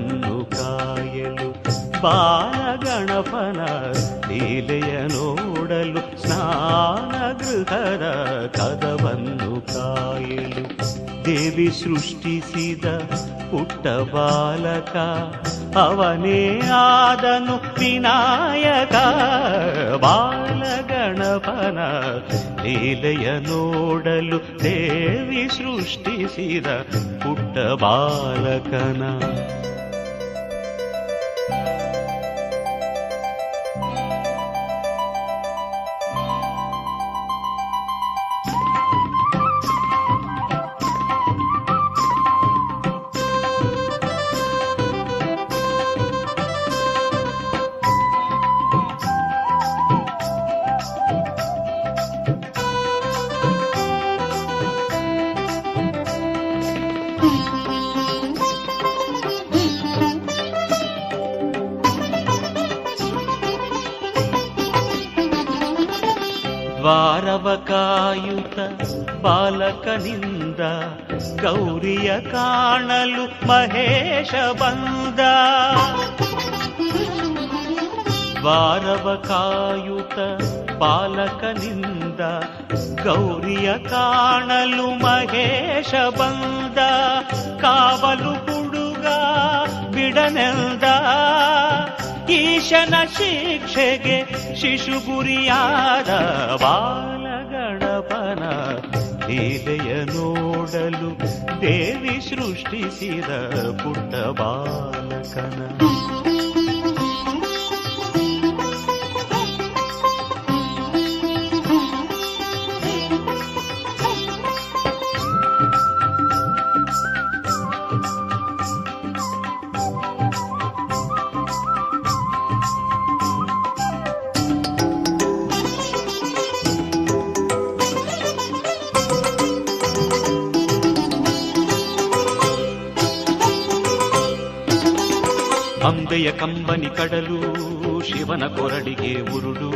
ಕದವನ್ನು ಕಾಯಲು ಬಾಲಗಣಪನ ಲೀಲೆಯ ನೋಡಲು ಸ್ನಾನಗೃಹದ ಕದವನ್ನು ಕಾಯಲು ದೇವಿ ಸೃಷ್ಟಿಸಿದ ಪುಟ್ಟ ಬಾಲಕ ಅವನೇ ಆದನು ವಿನಾಯಕ. ಬಾಲಗಣಪನ ಲೀಲೆಯ ನೋಡಲು ದೇವಿ ಸೃಷ್ಟಿಸಿದ ಪುಟ್ಟ ಬಾಲಕನ ದ್ವಾರವ ಕಾಯುತ ಬಾಲಕನಿಂದ ಗೌರಿಯ ಕಾಣಲು ಮಹೇಶ ಬಂದ. ದ್ವಾರವ ಕಾಯುತ ಬಾಲಕನಿಂದ ಗೌರಿಯ ಕಾಣಲು ಮಹೇಶ ಬಂದ. ಕಾವಲು ಹುಡುಗ ಬಿಡನೆಂದ ಈಶನ ಶಿಕ್ಷೆಗೆ ಶಿಶು ಗುರಿಯಾದ. ಬಾಲಗಣಪನ ಲೀಲೆಯ ನೋಡಲು ದೇವಿ ಸೃಷ್ಟಿಸಿದ ಪುಟ್ಟ ಬಾಲಕನ ಅಂಬೆಯ ಕಂಬನಿ ಕಡಲು ಶಿವನ ಕೊರಳಿಗೆ ಉರುಳು.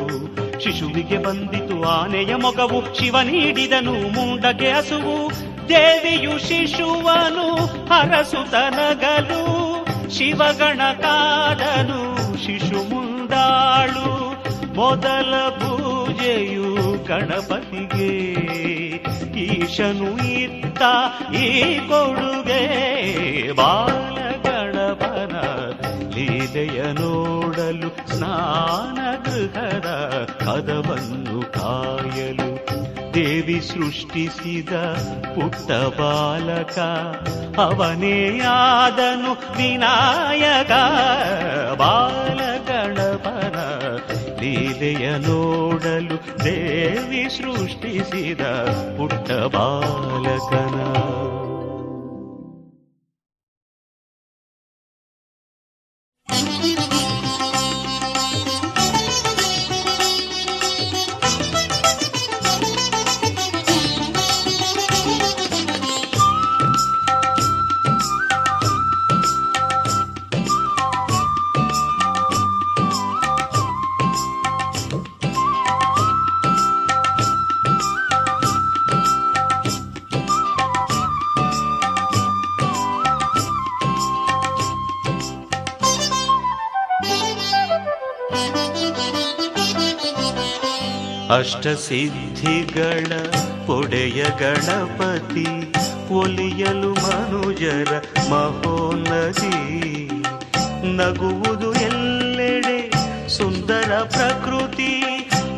ಶಿಶುವಿಗೆ ಬಂದಿತು ಆನೆಯ ಮೊಗವು, ಶಿವ ನೀಡಿದನು ಮುಂಡಗೆ ಹಸುವು. ದೇವಿಯು ಶಿಶುವನು ಹರಸುತನಗಲು, ಶಿವಗಣ ಕಾದನು ಶಿಶು ಮುಂದಾಳು. ಮೊದಲ ಪೂಜೆಯು ಗಣಪತಿಗೆ, ಈಶನು ಇತ್ತ ಈ ಕೊಡುಗೆ. ಬಾಲಗಣಪನ ಲೀಲೆಯ ನೋಡಲು ಸ್ನಾನಗೃಹದ ಕದವನ್ನು ಕಾಯಲು ದೇವಿ ಸೃಷ್ಟಿಸಿದ ಪುಟ್ಟ ಬಾಲಕ ಅವನೇ ಆದನು ವಿನಾಯಕ. ಬಾಲಗಣಪನ ಲೀಲೆಯ ನೋಡಲು ದೇವಿ ಸೃಷ್ಟಿಸಿದ ಪುಟ್ಟ ಬಾಲಕನ ಅಷ್ಟಸಿದ್ಧಿಗಳ ಒಡೆಯ ಗಣಪತಿ ಒಲಿಯಲು ಮನುಜರ ಮಹೋನ್ನತಿ. ನಗುವುದು ಎಲ್ಲೆಡೆ ಸುಂದರ ಪ್ರಕೃತಿ,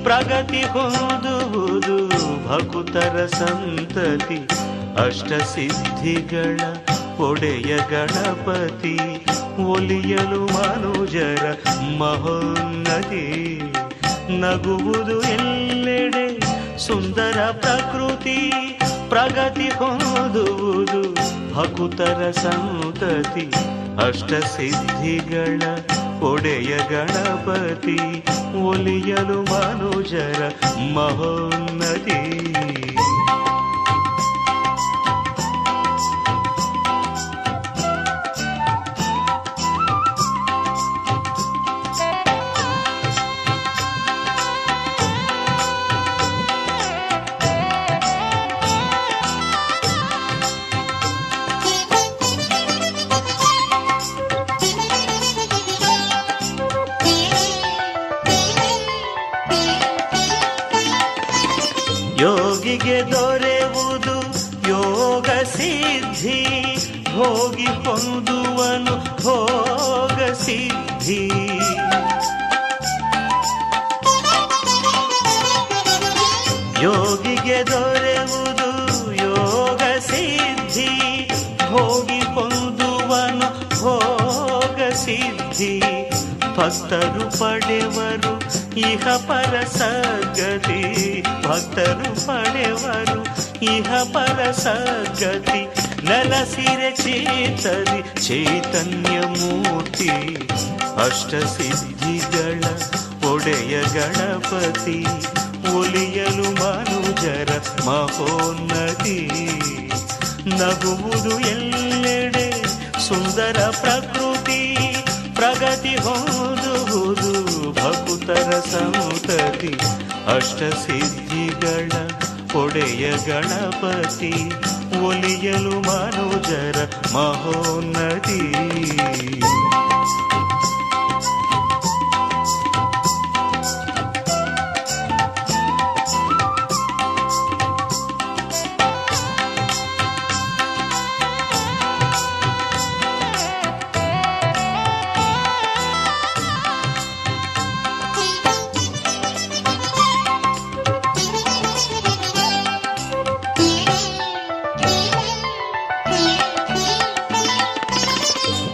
ಪ್ರಗತಿ ಹೊಂದುವುದು ಭಕುತರ ಸಂತತಿ. ಅಷ್ಟಸಿದ್ಧಿಗಳ ಒಡೆಯ ಗಣಪತಿ ಒಲಿಯಲು ಮನುಜರ ಮಹೋನ್ನತಿ. ನಗುವುದು ಎಲ್ಲೆಡೆ ಸುಂದರ ಪ್ರಕೃತಿ, ಪ್ರಗತಿ ಹೊಂದುವುದು ಭಕುತರ ಸಂತತಿ. ಅಷ್ಟಸಿದ್ಧಿಗಳ ಒಡೆಯ ಗಣಪತಿ ಒಲಿಯಲು ಮನುಜರ ಮಹೋನ್ನತಿ. ಯೋಗಿಗೆ ದೊರೆಯುವುದು ಯೋಗ ಸಿದ್ಧಿ, ಭೋಗಿ ಹೊಂದುವನು ಭೋಗ ಸಿದ್ಧಿ. ಯೋಗಿಗೆ ದೊರೆಯುವುದು ಯೋಗ ಸಿದ್ಧಿ, ಭೋಗಿ ಹೊಂದುವನು ಭೋಗ ಸಿದ್ಧಿ. ಭಕ್ತರು ಪಡೆವರು ಇಹ ಪರ ಸದ್ಗತಿ, ಭಕ್ತರು ಪಡೆವರು ಇಹ ಪರ ಸದ್ಗತಿ. ನೆಲಸಿರೆ ಚೇತರಿ ಚೈತನ್ಯ ಮೂರ್ತಿ, ಅಷ್ಟಸಿದ್ಧಿಗಳ ಒಡೆಯ ಗಣಪತಿ, ಒಲಿಯಲು ಮನುಜರ ಮಹೋನ್ನತಿ. ನಗುವುದು ಎಲ್ಲೆಡೆ ಸುಂದರ ಪ್ರಕೃತಿ, ಪ್ರಗತಿ ಹೊಂದುವುದು ಭಕ್ತರ ಸಂತತಿ. ಅಷ್ಟಸಿದ್ಧಿಗಳ ಒಡೆಯ ಗಣಪತಿ, ಒಲಿಯಲು ಮನುಜರ ಮಹೋನ್ನತಿ.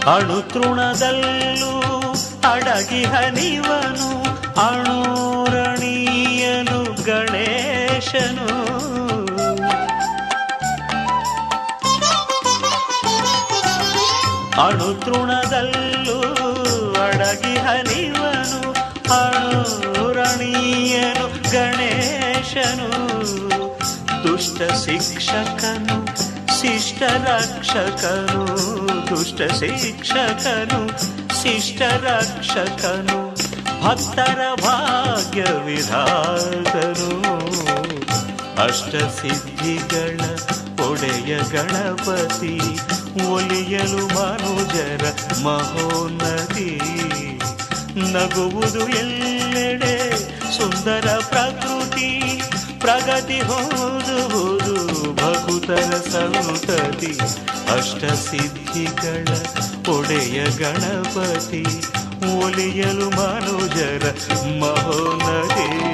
ಅಣುತೃಣದಲ್ಲೂ ಅಡಗಿ ಹನಿವನು ಅಣುರಣೀಯನು ಗಣೇಶನು. ಅಣುತೃಣದಲ್ಲೂ ಅಡಗಿ ಹನಿವನು ಅಣುರಣೀಯನು ಗಣೇಶನು. ದುಷ್ಟ ಶಿಕ್ಷಕನು ಶಿಷ್ಟ ರಕ್ಷಕನು, ದುಷ್ಟ ಶಿಕ್ಷಕನು ಶಿಷ್ಟ ರಕ್ಷಕನು, ಭಕ್ತರ ಭಾಗ್ಯ ವಿಧಾತನು. ಅಷ್ಟಸಿದ್ಧಿಗಳ ಒಡೆಯ ಗಣಪತಿ, ಒಲಿಯಲು ಮನುಜರ ಮಹೋನ್ನತಿ. ನಗುವುದು ಎಲ್ಲೆಡೆ ಸುಂದರ ಪ್ರಕೃತಿ, ಪ್ರಗತಿ ಹೊಂದುವುದು ಭಕ್ತರ ಸಂತತಿ. ಅಷ್ಟಸಿದ್ಧಿಗಳ ಒಡೆಯ ಗಣಪತಿ, ಒಲಿಯಲು ಮನುಜರ ಮಹೋನ್ನತಿ.